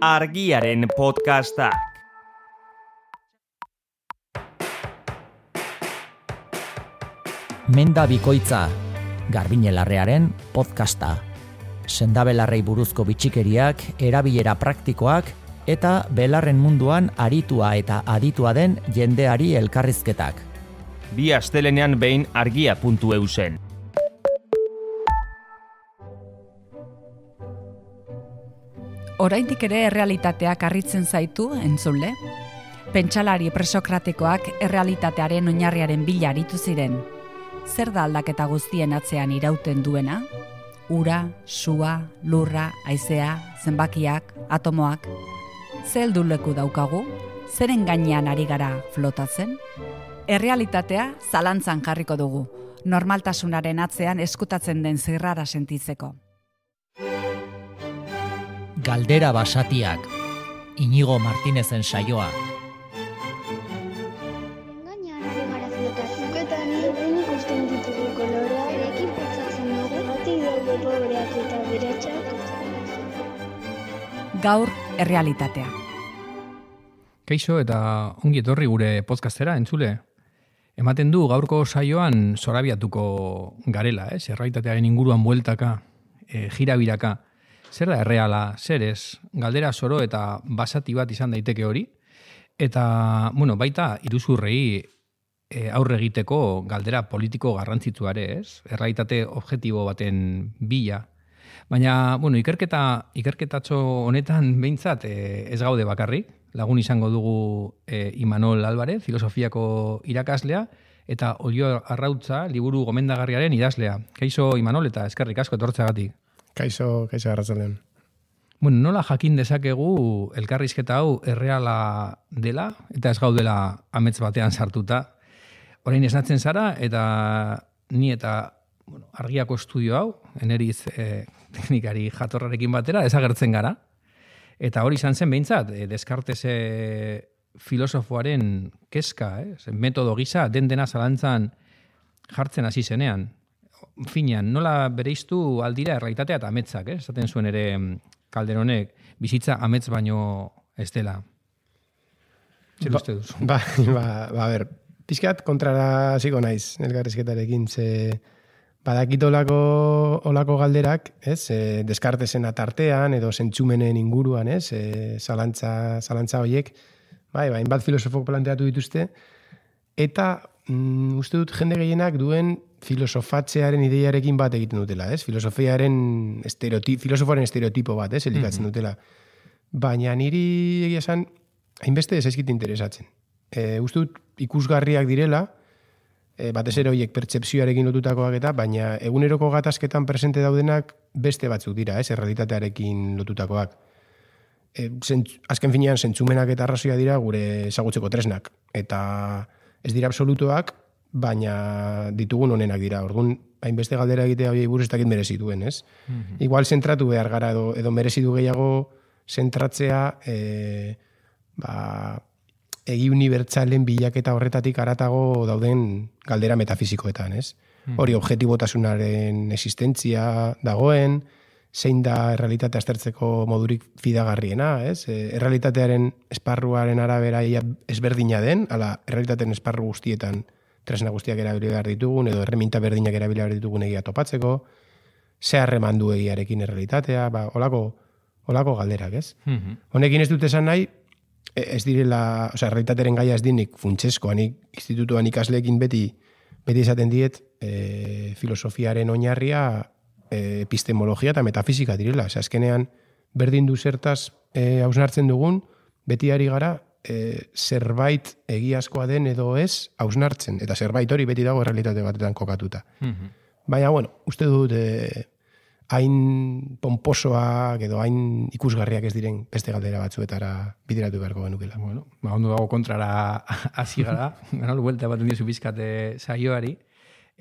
Argiaren podcastak. Menda bikoitza, Garbiñelarrearen podcasta. Sendabelarrei buruzko bitxikeriak, erabilera praktikoak eta belarren munduan aritua eta aditua den jendeari elkarrizketak. Bi astelenean behin argia.eu zen. Oraindik ere errealitateak harritzen zaitu, entzule? Pentsalari presokratikoak errealitatearen oinarriaren bila aritu ziren. Zer da aldaketa guztien atzean irauten duena? Ura, sua, lurra, haizea, zenbakiak, atomoak. Ze helduleku daukagu? Zeren gainean ari gara flotatzen? Errealitatea zalantzan jarriko dugu, normaltasunaren atzean eskutatzen den zirrara sentitzeko. Galdera basatiak, Inigo Martinezen saioa. Gainean ari gara flotatzen. Eta behin ikusten ditugu koloreak, erekin pentsatzen dugu, batik daude pobreak eta beratxak. Gaur errealitatea. Kaixo eta ongi etorri gure podcastera, entzule. Ematen du gaurko saioan zorabiatuko garela, errealitatearen inguruan bueltaka, jirabiraka. Zer da erreala, zer ez, galdera zoro eta basati bat izan daiteke hori. Eta, baita iruzurrei aurre egiteko galdera politiko garrantzitsuare, ez? Errealitate objektibo baten bila. Baina, ikerketatxo honetan behintzat ez gaude bakarrik. Lagun izango dugu Imanol Álvarez, filosofiako irakaslea, eta Olio Arrautza, liburu gomendagarriaren idazlea. Kaixo Imanol eta eskerrik asko etortzeagatik. Kaixo arratsaldean. Nola jakin dezakegu elkarrizketa hau erreala dela, eta ez gaudela amets batean sartuta. Orain esnatzen zara, eta ni eta argiako estudio hau, eneriz teknikari jatorrarekin batera, desagertzen gara. Eta hori izan zen behintzat, Descartes filosofoaren kezka, metodo gisa, dena zalantzan jartzen hasi zenean. Finean, nola bereiztu aldira errealitatea eta ametsak, esaten zuen ere Calderonek, bizitza amets baino ez dela. Zer uste duzu? Ber, pixkat kontrara hasiko naiz, elkarrizketarekin, ze badakit olako galderak, Descartesen atartean, edo zentzumenen inguruan, zalantza horiek, hainbat filosofok planteatu dituzte, eta uste dut jende gehienak duen filosofatzearen ideiarekin bat egiten dutela, filosofoaren estereotipo bat, elikatzen dutela. Baina niri egia esan, hainbeste ez zaizkit interesatzen. Uste dut ikusgarriak direla, batez ere horiek pertsepzioarekin lotutakoak eta, baina eguneroko gatazketan presente daudenak beste batzuk dira, errealitatearekin lotutakoak. Azken finean, zentzumenak eta arrazoia dira gure ezagutzeko tresnak. Eta ez dira absolutoak, baina ditugun honenak dira. Orduan, hainbeste galdera egitea hori buruz ez dakit merezituen, ez? Igual zentratu behar gara edo merezitu gehiago zentratzea egi unibertsalen bilaketa horretatik haratago dauden galdera metafizikoetan, ez? Hori objetibotasunaren existentzia dagoen, zein da errealitatea aztertzeko modurik fidagarriena, ez? Errealitatearen esparruaren arabera ezberdina den, ala errealitatearen esparru guztietan tresna guztiak erabili behar ditugun, edo erreminta berdinak erabili behar ditugun egia topatzeko, ze harreman du egiarekin errealitatea, olako galderak, ez? Honekin ez dut esan nahi, ez direla, errealitatearen gaia ez dinik funtsesko, institutuan ikasleekin beti esaten diet, filosofiaren oinarria epistemologia eta metafizika direla. Azkenean, berdin du zertaz hausnartzen dugun, beti ari gara, zerbait egiazkoa den edo ez hausnartzen, eta zerbait hori beti dago errealitate batetan kokatuta. Baina, uste dut hain pomposoak edo hain ikusgarriak ez diren beste galdera batzuetara bideratu beharko genukela. Ondo dago kontrara hasi gara, buelta bat diozu bizkate saioari,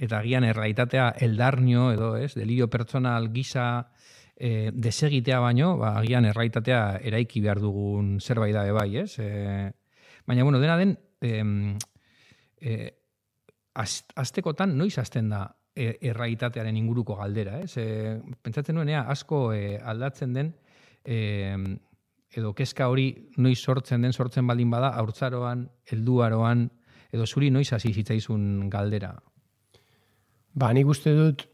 eta agian errealitatea eldarnio edo, delirio pertsonal gisa desegitea baino, agian errealitatea eraiki behar dugun zerbait da bai, baina, dena den, astekotan noiz hasten da errealitatearen inguruko galdera, Pentsatzen nuenea asko aldatzen den edo kezka hori noiz sortzen baldin bada, haurtzaroan, helduaroan, edo zuri noiz hasi zitzaizun galdera? Nik uste dut,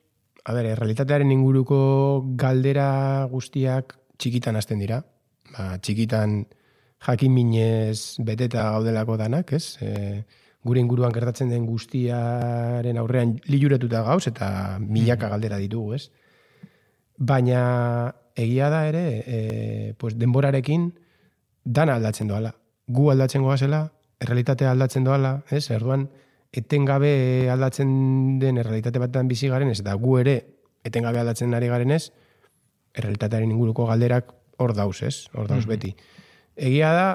realitatearen inguruko galdera guztiak txikitan hasten dira. Txikitan jakin minez beteta gaudelako danak, ez? Gure inguruan gertatzen den guztiaren aurrean liluretuta gauz eta milaka galdera ditugu, ez? Baina egia da ere, denborarekin dana aldatzen doala. Gu aldatzen goazela, errealitatea aldatzen doala, ez? Erduan, etengabe aldatzen den errealitate batean bizi garen ez, eta gu ere etengabe aldatzen ari garen ez, errealitatearen inguruko galderak hor dauz, ez? Hor dauz beti. Egia da,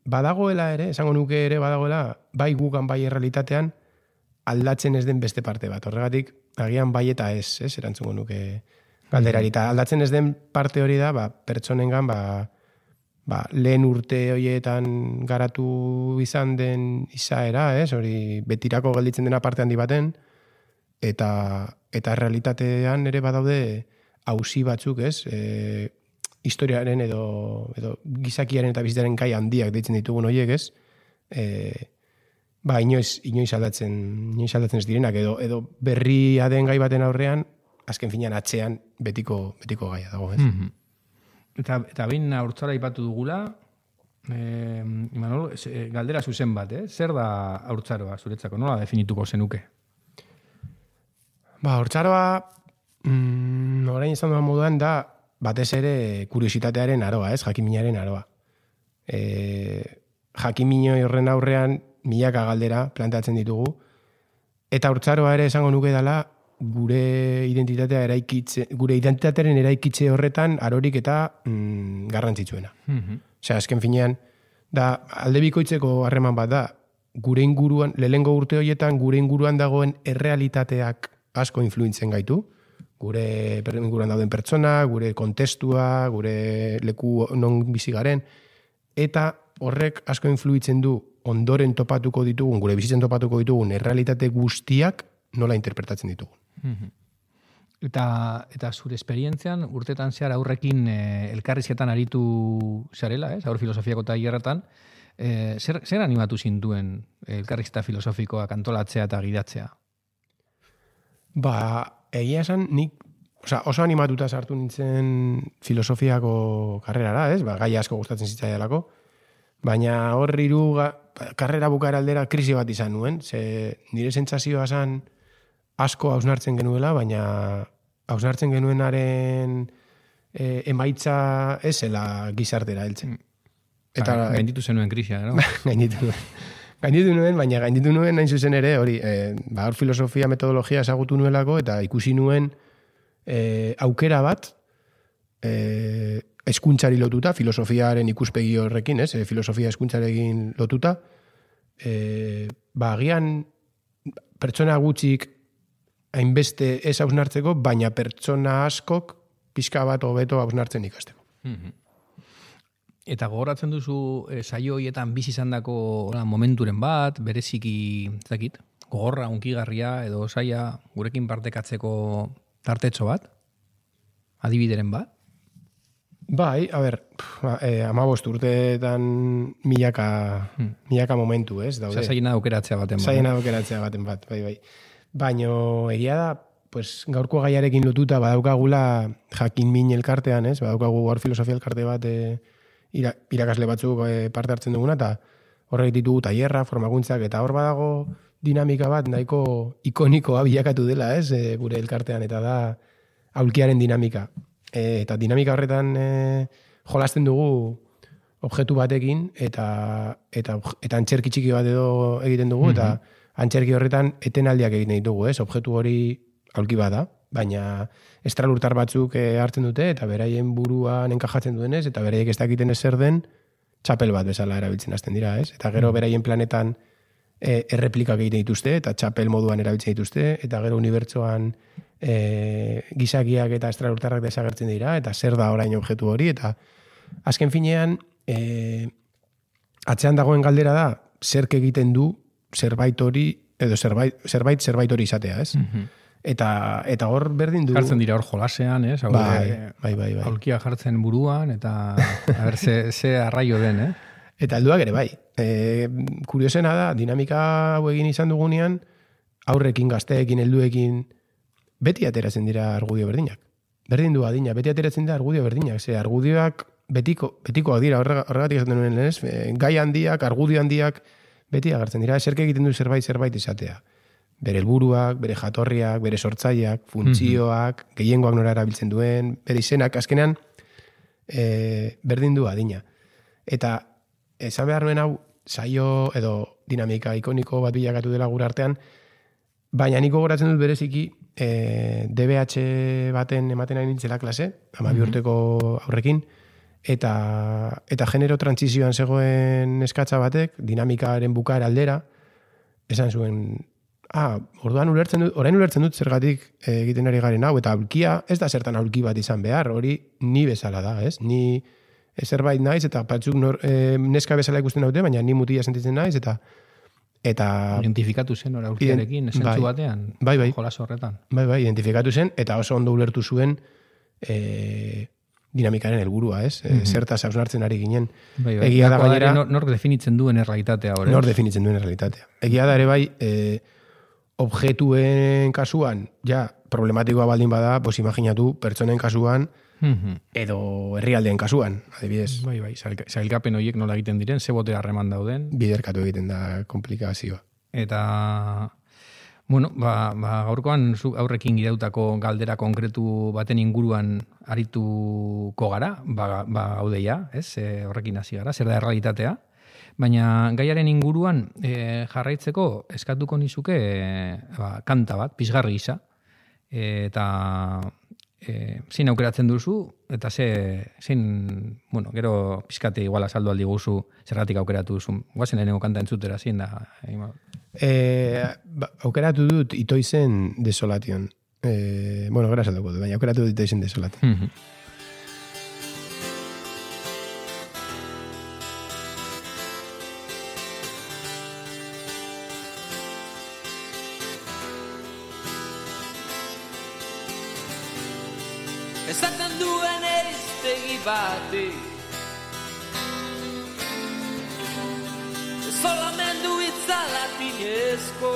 badagoela ere, esango nuke ere badagoela, bai gugan bai errealitatean aldatzen ez den beste parte bat. Horregatik, agian bai eta ez, erantzungo nuke galderari. Eta aldatzen ez den parte hori da, pertsonengan, lehen urte horietan garatu izan den izaera, hori betirako gelditzen dena parte handi baten, eta realitatean ere badaude auzi batzuk, historiaren edo gizakiaren eta bizitzaren gai handiak deitzen ditugun horiek, inoiz aldatzen ez direnak, edo berria den gai baten aurrean, azken finean atzean betiko gaia dago, ez? Eta bain haurtzara ipatu dugula, Imanol, galdera zuzen bat, zer da haurtzaroa zuretzako, nola definituko zenuke? Haurtzaroa, orain izan duan moduan da, batez ere kuriositatearen aroa, jakiminaren aroa. Jakimino horren aurrean milaka galdera planteatzen ditugu, eta haurtzaroa ere esango nuke dela gure identitatearen eraikitze horretan arorik eta garrantzitsuena. Osea, azken finean, da alde bikoitzeko harreman bat da, gure inguruan, lehengo urte horietan, gure inguruan dagoen errealitateak asko influentzen gaitu, gure inguruan dauden pertsona, gure kontestua, gure leku non bizi garen, eta horrek asko influitzen du ondoren topatuko ditugun, gure bizitzen topatuko ditugun errealitate guztiak nola interpretatzen ditugun. Eta zure esperientzian, urtetan zehar aurrekin elkarrizketan aritu zarela, aur filosofiako tailerretan, zer animatu zintuen elkarrizketa filosofikoak antolatzea eta gidatzea? Egia esan, nik oso animatuta sartu nintzen filosofiako karrerara, gai asko gustatzen zitzaialako, baina hor karrera bukaera aldera krisi bat izan nuen, nire sentsazioa zen asko hausnartzen genuela, baina hausnartzen genuenaren emaitza ezela gizartera heltzen. Gainditu zenuen krisia, no? Gainditu nuen, baina gainditu nuen hain zuzen ere, hori, hor filosofia metodologia ezagutu nuelako, eta ikusi nuen aukera bat, hezkuntzari lotuta, filosofiaren ikuspegi horrekin, filosofia hezkuntzarekin lotuta, agian pertsona gutxik hainbeste ez hausnartzeko, baina pertsona askok pixka bat hobeto hausnartzen ikasteko. Eta gogoratzen duzu saio horietan bizi izandako momenturen bat, bereziki, gogorra, unkigarria edo saia gurekin partekatzeko tartetxo bat? Adibideren bat? Bai, 15 urteetan milaka momentu, ez? Zailena aukeratzea baten bat. Zailena aukeratzea baten bat, bai. Baino egia da, gaurko gaiarekin lotuta badaukagula jakin min elkartean, ez? Badaukagu gaur filosofia elkarte bat irakasle batzuk parte hartzen duguna, eta horrek ditugu tailerra, formakuntzak, eta hor badago dinamika bat nahiko ikonikoa bilakatu dela, ez? Gure elkartean, eta da aulkiaren dinamika. Eta dinamika horretan jolasten dugu objektu batekin, eta antxerki txiki bat edo egiten dugu, eta antxerki horretan etenaldiak egiten ditugu, ez? Objektu hori aulki bada, baina estralurtar batzuk hartzen dute, eta beraien buruan enkajatzen duenez, eta beraiek ez dakiten ezer den, txapel bat bezala erabiltzen hasten dira, ez? Eta gero beraien planetan erreplikak egiten dituzte, eta txapel moduan erabiltzen dituzte, eta gero unibertsoan gizakiak eta estralurtarrak desagertzen dira, eta zer da orain objektu hori, eta azken finean atzean dagoen galdera da, zerk egiten du zerbait hori, edo zerbait hori izatea, ez? Eta hor berdin du... Jartzen dira hor jolasean, ez? Bai. Aulkia jartzen buruan, eta a ber, ze arraio den, Eta helduak ere bai. Kuriosena da, dinamika hau egin izan dugunean, aurrekin, gazteekin, helduekin, beti ateratzen dira argudio berdinak. Berdin du adina, beti ateratzen dira argudio berdinak. Ze argudioak betikoak dira, horregatik esaten nuen lehen, gai handiak, argudio handiak, beti agertzen dira. Eserke egiten du zerbait izatea. Bere helburuak, bere jatorriak, bere sortzaileak, funtzioak, gehiengoak nora erabiltzen duen, bere izenak, azkenean, berdin du adina. Eta, esan behar nuen hau, saio edo dinamika ikoniko bat bilakatu dela gure artean, baina niko goratzen dut bereziki, DBH baten ematen ari nintzela klase, 12 urteko aurrekin, eta genero transizioan zegoen eskatza batek, dinamikaren bukaera aldera, esan zuen, orain ulertzen dut zergatik egiten ari garen hau, eta aulkia ez da zertan aulki bat izan behar, hori ni bezala da, ez? Ni zerbait naiz, eta batzuk neska bezala ikusten daute, baina ni mutila sentitzen naiz, eta identifikatu zen hori aulkiarekin, esentzu batean, jolas horretan. Bai, identifikatu zen, eta oso ondo ulertu zuen dinamikaren helburua, ez? Zertaz hausnartzen ari ginen. Egia da gainera... Nork definitzen duen errealitatea hori. Nork definitzen duen errealitatea. Egia da ere bai, objektuen kasuan, problematikoa baldin bada, imaginatu pertsonen kasuan, edo herrialdeen kasuan, adibidez. Bai, zailkapen horiek nola egiten diren, ze botera harreman dauden. Biderkatu egiten da komplikazioa. Eta, gaurkoan zuk aurrekin gidautako galdera konkretu baten inguruan arituko gara, gaudeia, ez? Horrekin hasi gara, zer da errealitatea. Baina gaiaren inguruan jarraitzeko eskatuko nizuke kanta bat, pizgarri gisa, eta zein aukeratzen duzu, eta gero pizkate igual azaldu aldi guzu zergatik aukeratu duzu. Guazen lehenengo kanta entzutera, zein da? Aukeratu dut Itoizen Desolation. Gara azalduko dut, baina aukeratu dut Itoizen Desolation. Esaten duen eiztegi batik Solamendu itza latinezko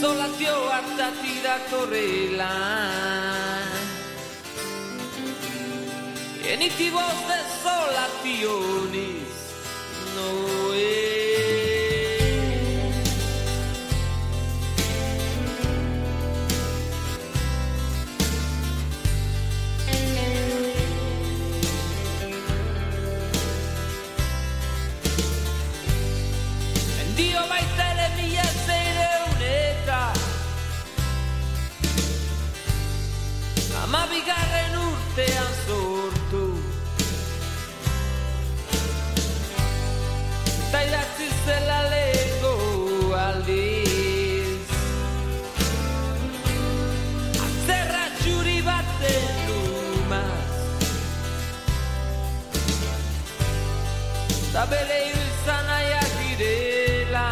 Solatio hartati datorrela Genitibos de solationis No Amabigarren urtean sortu Ta idatzi zela lehengo aldiz Atzerra txuri baten lumaz Ta bere izan aiak direla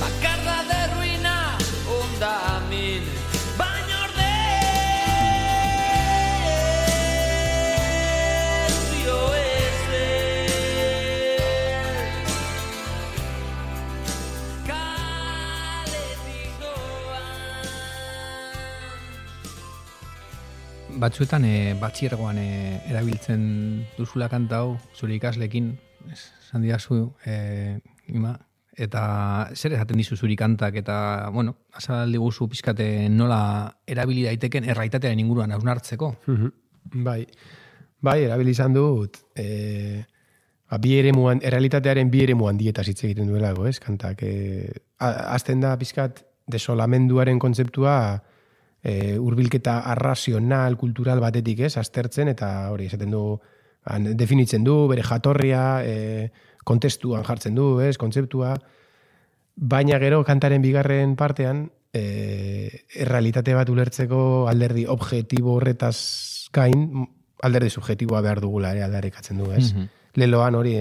Bakarda de ruina Ondamin baino ordez dio kaletik doan Batzuetan batxiergoan erabiltzen duzula kanta hau zure ikaslekin esan didazu eta zer esaten dizu zuri kantak eta, azaldi guzu pizkate nola erabili daiteken errealitatearen inguruan hausnartzeko. Bai, erabili izan dut errealitatearen bi eremuan dietaz hitz egiten duelago, ez, kantak. Azten da pizkat desolamenduaren kontzeptua hurbilketa arrazional, kultural batetik, ez, aztertzen, eta hori esaten du, definitzen du, bere jatorria, kontestuan jartzen du, ez, kontzeptua, baina gero kantaren bigarren partean errealitate bat ulertzeko alderdi objektibo horretaz gain, alderdi subjektiboa behar dugula ere aldarrikatzen du, ez? Leloan hori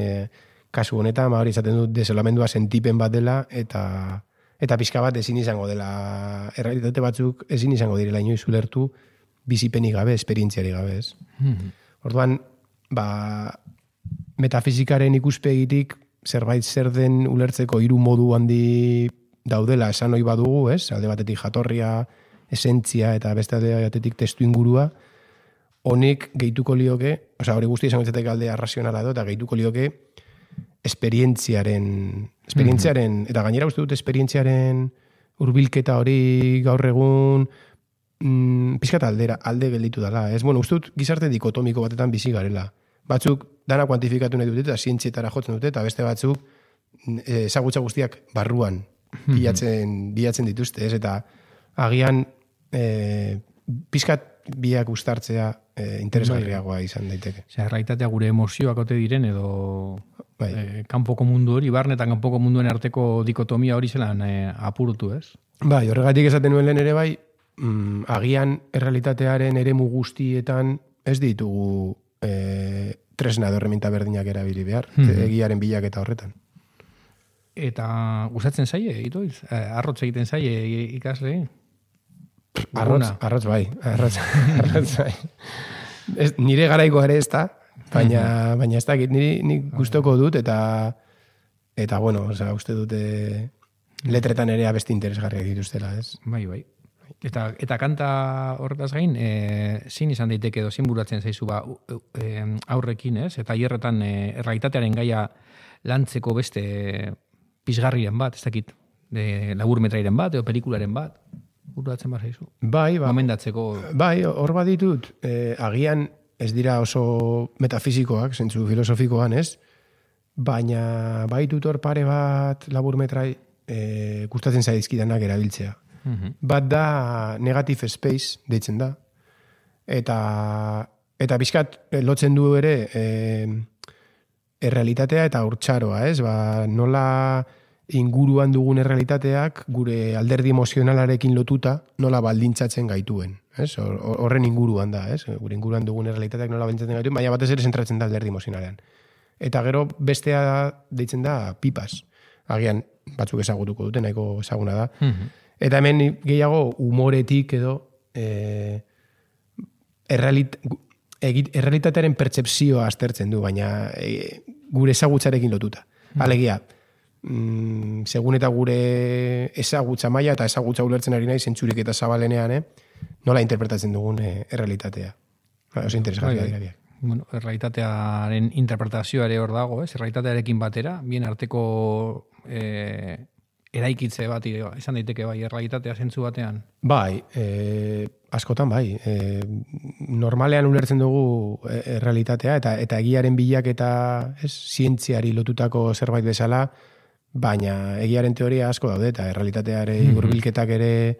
kasu honetan, hori izaten dut desolamendua sentipen bat dela, eta pixka bat ezin izango dela, errealitate batzuk ezin izango direla inoiz ulertu, bizipenik gabe, esperientziari gabe, ez? Orduan, metafizikaren ikuspegitik, zerbait zer den ulertzeko 3 modu handi daudela esan ohi badugu, ez? Alde batetik jatorria, esentzia, eta beste alde batetik testu ingurua, honek gehituko lioke, hori guzti izango izateke alde arrazionala edo, eta gehituko lioke esperientziaren, eta gainera uste dut esperientziaren hurbilketa hori gaur egun pixkat alde gelditu dela. Ez, uste dut gizarte dikotomiko batetan bizi garela. Batzuk dana kuantifikatu nahi dute eta zientzietara jotzen dute, eta beste batzuk ezagutza guztiak barruan bilatzen dituzte, ez? Eta agian pixkat biak uztartzea interesgarriagoa izan daiteke. Errealitatea gure emozioak ote diren edo kanpoko mundu hori, barnetan kanpoko munduen arteko dikotomia hori zelan apurutu, ez? Bai, horregatik esaten nuen lehen ere bai, agian errealitatearen eremu guztietan ez ditugu tresna edo herramienta berdinak erabili behar, egiaren bilaketa horretan. Eta gustatzen zaie, itoiz? Arrotz egiten zaie ikasle? Arrotz bai. Nire garaiko ere ez da, baina ez dakit, nik gustoko dut, eta bueno, uste dute letretan ere abesti interesgarriak dituztela, ez? Bai. Eta kanta horretaz gain, zin izan daiteke edo zin buratzen zaizu aurrekin, ez? Eta hierretan errealitatearen gaia lantzeko beste pizgarriren bat, ez dakit, laburmetrairen bat, edo pelikularen bat, buratzen bat zaizu. Bai. Gomendatzeko. Bai, hor bat ditut, agian ez dira oso metafizikoak, zentzu filosofikoan, ez? Baina baitut hor pare bat laburmetrai gustatzen zaizkidanak erabiltzea. Bat da negative space, deitzen da. Eta bizkat lotzen du ere errealitatea eta urtsaroa, ez? Nola inguruan dugun errealitateak gure alderdi emozionalarekin lotuta nola baldintzatzen gaituen. Horren inguruan da, ez? Gure inguruan dugun errealitateak nola baldintzatzen gaituen, baina batez ere zentratzen da alderdi emozionalean. Eta gero bestea deitzen da pipas. Agian batzuk ezagutuko dute, nahiko ezaguna da. Eta hemen gehiago humoretik edo errealitatearen pertzepzioa aztertzen du, baina gure ezagutzarekin lotuta. Alegia, segun eta gure ezagutza maila eta ezagutza ulertzen ari nahi zentzurik eta zabalenean, nola interpretatzen dugun errealitatea. Oso interesgarria dira biak. Bueno, errealitatearen interpretazioa ere hor dago, ez? Errealitatearekin batera, bien arteko eraikitze bat izan daiteke bai, errealitatea zentzu batean? Bai, askotan bai. Normalean ulertzen dugu errealitatea eta egiaren bilaketa zientziari lotutako zerbait bezala, baina egiaren teoria asko daude eta errealitatearen hurbilketak ere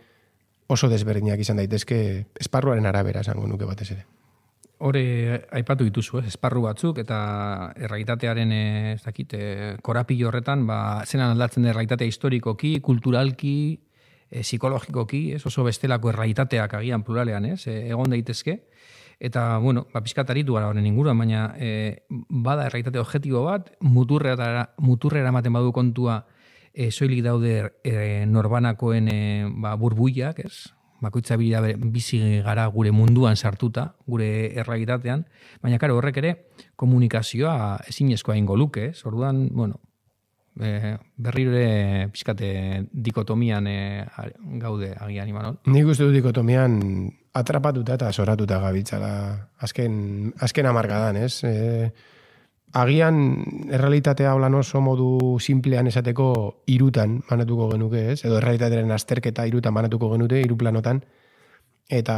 oso desberdinak izan daitezke esparruaren arabera esango nuke batez ere. Hore aipatu dituzu, esparru batzuk eta errealitatearen korapilo horretan, zenan aldatzen da errealitatea historikoki, kulturalki, psikologikoki, oso bestelako errealitateak agian pluralean, egon daitezke. Eta, bueno, pizkat aritu gara horren inguruan, baina bada errealitate objektibo bat, muturrera ematen badu kontua soilik daude norbanakoen burbuiak, ez? Bakoitza bizi gara gure munduan sartuta, gure errealitatean, baina karo horrek ere komunikazioa ezinezkoa ingo luke, ez? Orduan, bueno, berriro ere pizkate dikotomian gaude agian, Imanol. Nik uste du dikotomian atrapatuta eta zoratuta gabiltzala azken hamarkadan, ez? Agian errealitatea holan oso modu simplean esateko 3 banatuko genuke, ez? Edo errealitatearen azterketa 3 banatuko genute, 3 planotan. Eta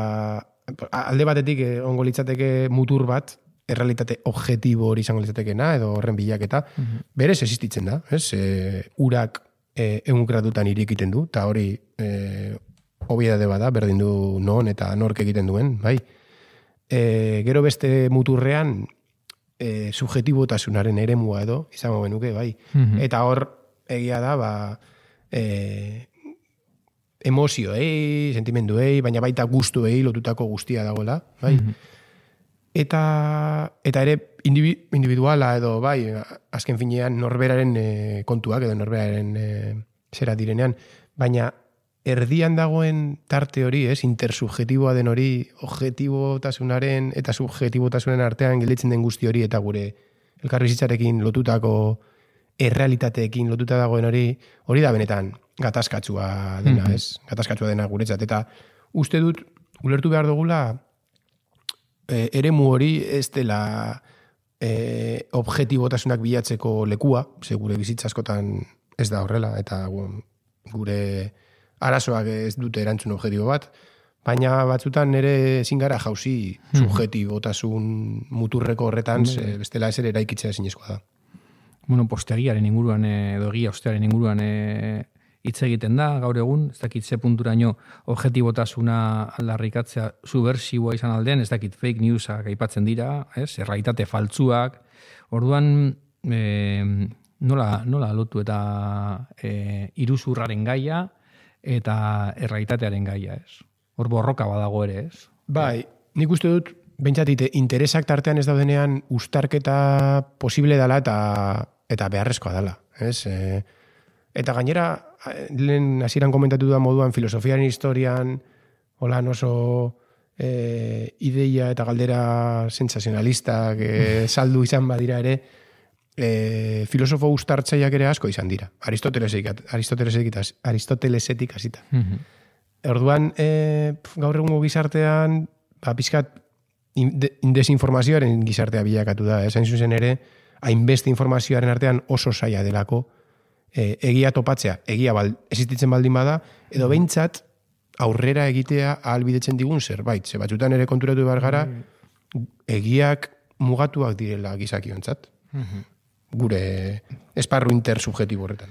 alde batetik ongo litzateke mutur bat, errealitate objektibo hori izango litzatekena, edo horren bilaketa, berez existitzen da, ez? Urak 100 gradutan irikiten du, eta hori obiedade bada, berdin du non eta nork egiten duen, bai. Gero beste muturrean, subjetibotasunaren eremua edo, izango genuke, bai. Eta hor, egia da, emozioei, sentimenduei, baina baita gustuei lotutako guztia dagoela, bai. eta ere individuala edo bai, azken finean norberaren kontuak edo norberaren zera direnean, baina erdian dagoen tarte hori, intersubjetiboa den hori, objetibotasunaren eta subjetibotasunen artean gelditzen den guzti hori eta gure elkarbizitzarekin lotutako errealitateekin lotuta dagoen hori da benetan gatazkatsua dena, gatazkatsua dena guretzat. Eta uste dut, ulertu behar dugula, eremu hori ez dela objetibotasunak bilatzeko lekua, ze gure bizitza askotan ez da horrela, eta gure arazoak ez dute erantzun objetibo bat, baina batzutan ere ezin gara jauzi subjetibotasun muturreko horretan, bestela ez ere eraikitzea ezinezkoa da. Bueno, postegiaren inguruan edo egia ostearen inguruan hitz egiten da, gaur egun, ez dakit ze punturaino objetibotasuna aldarrikatzea subversiboa izan aldean, ez dakit fake newsak aipatzen dira, errealitate faltsuak, orduan nola lotu eta iruzurraren gaia eta errealitatearen gaia, ez? Hor borroka badago ere, ez? Bai, nik uste dut, bentsatite, interesak tartean ez daudenean ustarketa posible dela eta beharrezkoa dela, ez? Eta gainera, lehen hasieran komentatu da moduan filosofiaren historian, holan oso ideia eta galdera sensazionalistak saldu izan badira ere, filosofo ustartzaileak ere asko izan dira. Aristotelesetik hasita. Orduan, gaur egungo gizartean, pizkat desinformazioaren gizartea bilakatu da. Hain zuzen ere, hainbeste informazioaren artean oso zaila delako, egia topatzea, egia existitzen baldin bada, edo behintzat aurrera egitea ahalbidetzen digun zerbait. Ze batzutan ere konturatu behar gara, egiak mugatuak direla gizakiontzat. Gure esparru intersubjetibo horretan.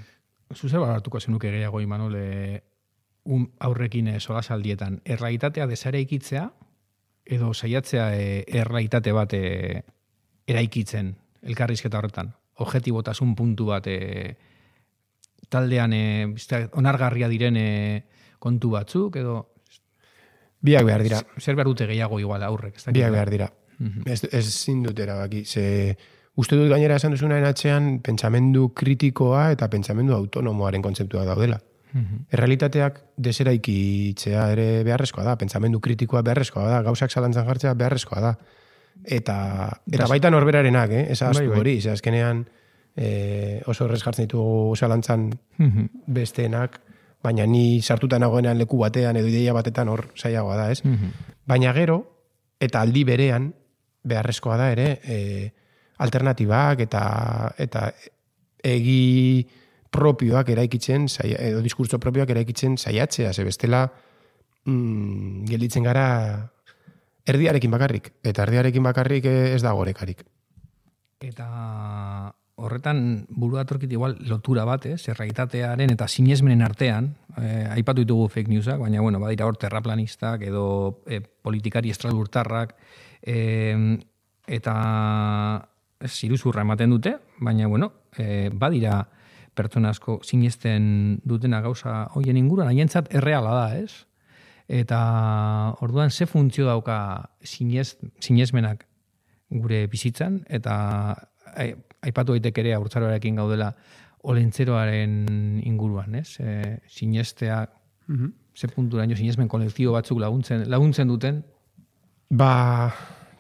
Zuze baratuko zenuke gehiago, Imanol, aurrekin solasaldietan, errealitatea desaraikitzea edo saiatzea errealitate bat eraikitzen elkarrizketa horretan. Objetibotasun puntu bat taldean onargarria diren kontu batzuk edo... Biak behar dira. Zer behar dute gehiago igual aurrek? Biak behar dira. Ez zindut erabaki. Uste dut gainera esan duzunaren atzean pentsamendu kritikoa eta pentsamendu autonomoaren kontzeptua daudela. Errealitateak deseraikitzea ere beharrezkoa da, pentsamendu kritikoa beharrezkoa da, gauzak zalantzan jartzea beharrezkoa da. Eta baita norberarenak, ez ahaztu hori, azkenean oso horrez jartzen ditugu zalantzan besteenak, baina ni sartuta nagoenean leku batean edo ideia batetan hor zailagoa da, ez? Baina gero, eta aldi berean, beharrezkoa da ere, alternatibak eta egi propioak eraikitzen, edo diskurtso propioak eraikitzen saiatzea, ze bestela gelditzen gara erdiarekin bakarrik, eta erdiarekin bakarrik ez da gorekarik. Eta horretan burua torkit igual lotura bat, errealitatearen eta sinesmenen artean, aipatu ditugu fake newsak, baina bueno, badira hor terraplanistak edo politikari estralurtarrak, eta iruzurra ematen dute, baina bueno, badira pertsona asko sinesten dutena gauza hoien inguruan, haientzat erreala da, ez? Eta orduan ze funtzio dauka sinesmenak gure bizitzan, eta aipatu daiteke ere haurtzaroarekin gaudela olentzeroaren inguruan, ez? Sinestea, ze punturaino sinesmen kolektibo batzuk laguntzen duten?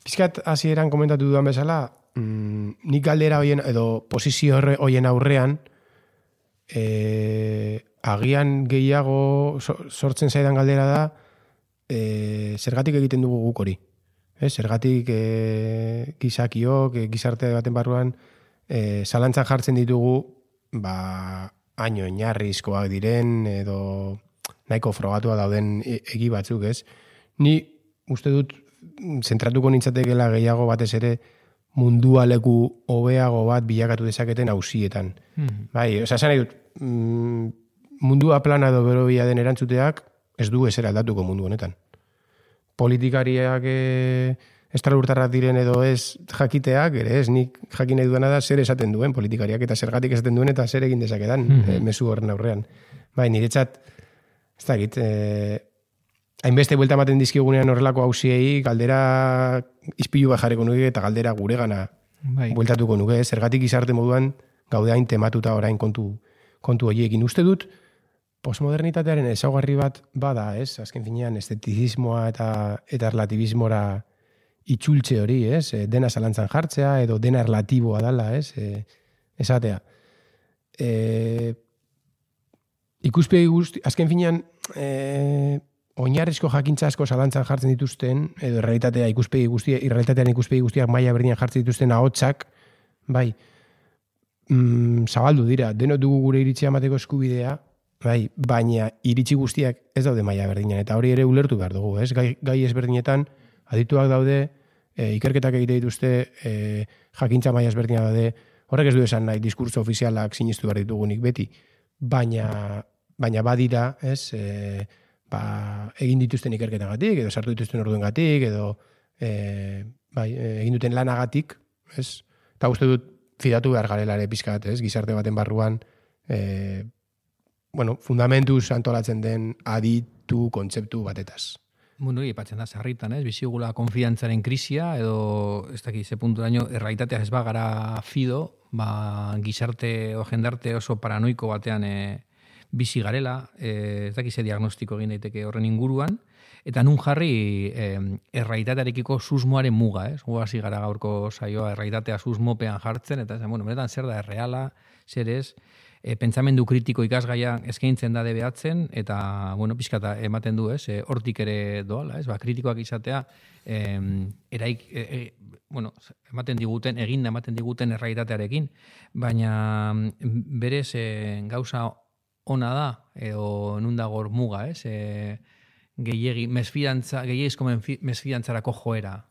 Pizkat hasieran komentatu dudan bezala, nik galdera hoien, edo posizio hoien aurrean, agian gehiago sortzen zaidan galdera da, zergatik egiten dugu guk hori. Zergatik gizakiok, gizarte baten barruan, zalantzan jartzen ditugu, haino oinarrizkoak diren, edo nahiko frogatua dauden egi batzuk, ez? Ni uste dut, zentratuko nintzatekela gehiago batez ere, mundua leku hobeago bat bilakatu dezaketen auzietan. Bai, esan nahi dut, mundua plana edo berobia den erantzuteak ez du ezer aldatuko mundu honetan. Politikariak estralurtarrak diren edo ez jakiteak, ere ez, nik jakin nahi duena da zer esaten duen politikariak eta zergatik esaten duen eta zer egin dezakedan mezu horren aurrean. Bai, niretzat, ez dakit, hainbeste buelta ematen dizkigunean horrelako hausiei, galdera izpilu bat jarriko nuke eta galdera guregana bueltatuko nuke. Zergatik gizarte moduan gaude hain tematuta orain kontu horiekin. Uste dut, postmodernitatearen ezaugarri bat bada, ez? Azken finean, estetizismoa eta relativismora itxultze hori, ez? Dena zalantzan jartzea edo dena relatiboa dala, ez? Esatea. Ikuspegi guzti, azken finean, oinarrizko jakintza asko zalantzan jartzen dituzten, edo realitatearen ikuspegi guztiak maila berdinan jartzen dituzten ahotsak, bai, zabaldu dira, denok dugu gure iritzia emateko eskubidea, bai, baina iritzi guztiak ez daude maila berdinan, eta hori ere ulertu behar dugu, ez? Gai ezberdinetan, adituak daude, ikerketak egite dituzte, jakintza maila ezberdina daude, horrek ez du esan nahi, diskurtso ofizialak sinistu behar ditugunik beti, baina badira, ez, egin dituzten ikerketagatik, edo sartu dituzten orduengatik, edo egin duten lanagatik, ez? Eta uste dut, fidatu behar garela ere pizkat, ez? Gizarte baten barruan, fundamentuz antolatzen den aditu kontzeptu batetaz. Bueno, ipatzen da sarritan, ez? Bizigula konfiantzaren krisia, edo ez dakit ze punturaino errealitatea ez bagara fido, gizarte o jendarte oso paranoiko batean bizi garela, ez dakit ze diagnostiko egin daiteke horren inguruan, eta nun jarri errealitatearekiko susmoaren muga, ez? Gu hasi gara gaurko saioa errealitatea susmopean jartzen, eta benetan zer da erreala, zer ez, pentsamendu kritiko ikasgaia eskaintzen da debeatzen, eta, pixkata ematen du, ez, hortik ere doala, ez, kritikoak izatea, ematen diguten errealitatearekin, baina berez gauza ona da, edo nun dago muga, ez, gehiagizko mesfidantzarako joera.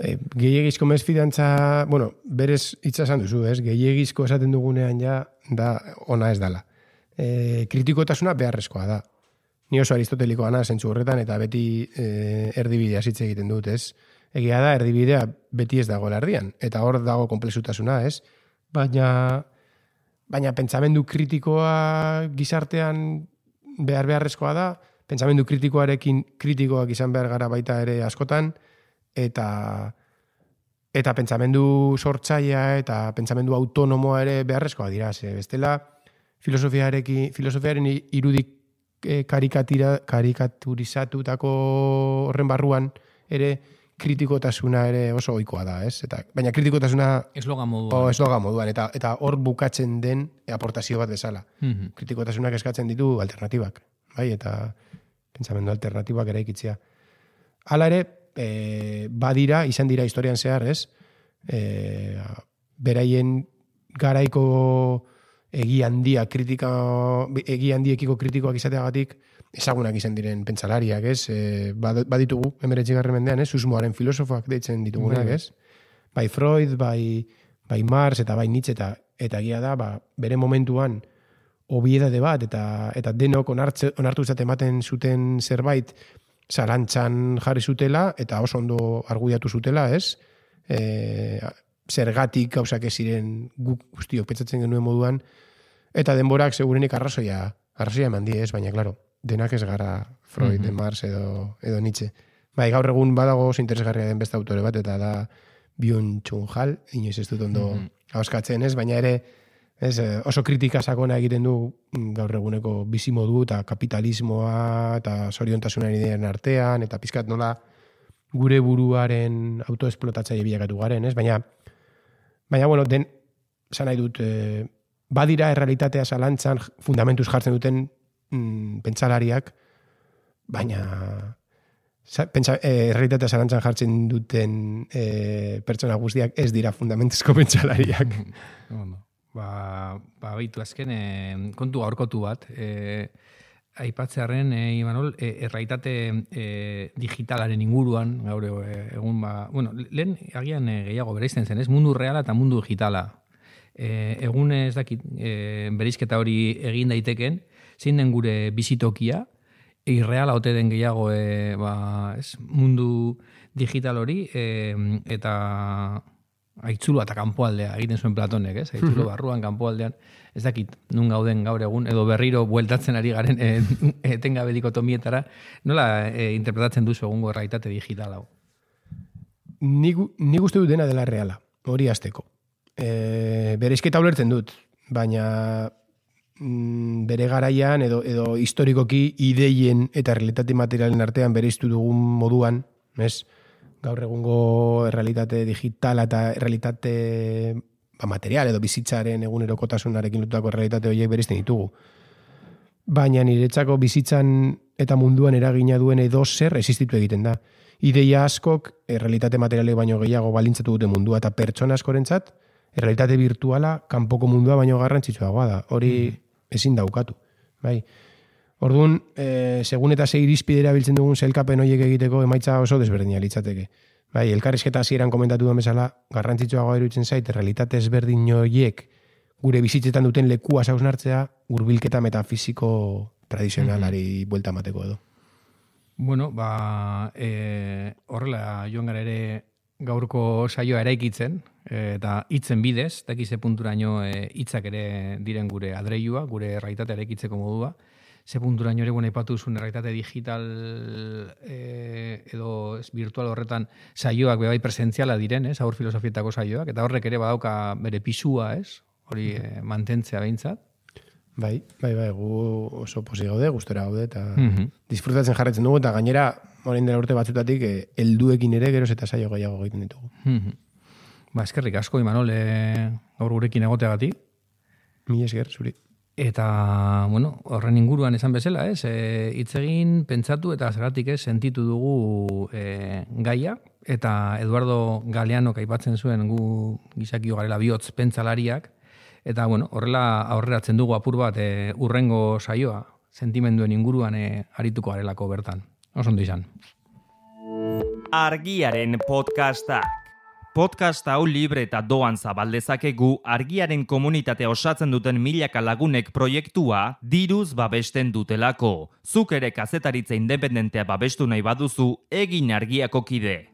Gehiagizko mesfidantza, berez hitza esan duzu, ez? Gehiagizko esaten dugunean ja, da ona ez dala. Kritikotasuna beharrezkoa da. Ni oso aristotelikoa na zentzu horretan, eta beti erdibidea hitz egiten dut, ez? Egia da, erdibidea beti ez dago erdian, eta hor dago konplexutasuna, ez? Baina pentsamendu kritikoa gizartean beharrezkoa da, pentsamendu kritikoarekin kritikoak izan behar gara baita ere askotan, eta pentsamendu sortzailea eta pentsamendu autonomoa ere beharrezkoa dira. Bestela, filosofiaren irudik karikaturizatutako horren barruan ere kritikotasuna ere oso ohikoa da, ez? Baina kritikotasuna eslogan moduan. Eslogan moduan, eta hor bukatzen den aportazio bat bezala. Kritikotasunak eskatzen ditu alternatibak, bai? Eta pentsamendu alternatibak eraikitzea. Hala ere, badira, izan dira historian zehar, ez? Beraien garaiko egi handiekiko kritikoak izateagatik ezagunak izan diren pentsalariak, ez? Baditugu, 19. mendean, ez? Susmoaren filosofoak deitzen ditugunak, ez? Bai Freud, bai Marx eta bai Nietzsche, eta egia da, bere momentuan obiedade bat, eta denok onartu izate ematen zuten zerbait zalantzan jarri zutela, eta oso ondo argudiatu zutela, ez? Zergatik gauzak ez ziren guk guztiok pentsatzen genuen moduan, eta denborak segurenik arrazoia eman die, ez? Baina, klaro, denak ez gara Freud, Marx edo Nietzsche. Bai, gaur egun badago oso interesgarria den beste autore bat, eta da Byung-Chul Han, inoiz ez dut ondo hauskatzen, ez? Baina ere, oso kritika sakona egiten du gaur eguneko bizimodu eta kapitalismoa eta zoriontasunaren idearen artean, eta pizkat nola gure buruaren autoesplotatzaile bilakatu garen, ez? Baina, esan nahi dut, badira errealitatea zalantzan fundamentuz jartzen duten pentsalariak, baina errealitatea zalantzan jartzen duten pertsona guztiak ez dira fundamentuzko pentsalariak. Baitu azken kontu gaurkotu bat, aipatzearen, Imanol, errealitate digitalaren inguruan, gaur egun, lehen agian gehiago bereizten zen, ez? Mundu reala eta mundu digitala. Egun ez dakit, bereizketa hori egin daiteken, zein den gure bizitokia, irreala ote den gehiago mundu digital hori, eta aitzulo eta kanpoaldea egiten zuen Platonek, ez? Aitzulo barruan, kanpoaldean, ez dakit nun gauden gaur egun, edo berriro bueltatzen ari garen etengabe dikotomietara, nola interpretatzen duzu egungo errealitate digital hau? Nik uste dut dena dela reala, hori hasteko. Bereizketa ulertzen dut, baina bere garaian edo historikoki ideien eta realitate materialen artean bereiztu dugun moduan, ez? Gaur egungo errealitate digitala eta errealitate material edo bizitzaren egunerokotasunarekin lotutako errealitate horiek bereizten ditugu. Baina niretzako bizitzan eta munduan eragina duen edo zer existitu egiten da. Ideia askok errealitate materialek baino gehiago balintzatu dute mundua eta pertsona askorentzat errealitate virtuala kanpoko mundua baino garrantzitsuagoa da. Hori ezin daukatu. Bai. Orduan, segun eta ze irizpidera biltzen dugun sailkapen horiek egiteko emaitza oso desberdina litzateke. Bai, elkarrizketa hasieran komentatu duen bezala, garrantzitsuagoa iruditzen zait, errealitate ezberdin horiek gure bizitzetan duten lekua hausnartzea hurbilketa metafisiko tradizionalari buelta emateko edo. Bueno, horrela joan gara ere gaurko saioa eraikitzen, eta hitzen bidez, dakize punturaino hitzak ere diren gure adreilua, gure errealitatea eraikitzeko modua, ze punturaino ere aipatu zuen errealitate digital edo virtual horretan saioak bai presentziala diren, ez, aur filosofietako saioak, eta horrek ere badauka bere pisua, ez, hori mantentzea behintzat. Bai, gu oso posi gaude, gustora gaude, eta disfrutatzen jarretzen dugu, eta gainera, orain dela urte batzutatik, helduekin ere geroz eta saio gehiago egiten ditugu. Eskerrik asko, Imanol, gaur gurekin egoteagatik. Mila esker, zuri. Eta, horren inguruan esan bezala, ez? Hitz egin, pentsatu eta zeratik ez sentitu dugu gaia, eta Eduardo Galeanok aipatzen zuen gu gizakio garela bihotz pentsalariak, eta, horrela aurreratzen dugu apur bat urrengo saioa, sentimenduen inguruan arituko garelako bertan. Oso ondo izan. Argiaren podcastak. Podcast hau libre eta doan zabaldezakegu Argiaren komunitatea osatzen duten milaka lagunek proiektua diruz babesten dutelako. Zuk ere kazetaritza independentea babestu nahi baduzu, egin Argiako kide.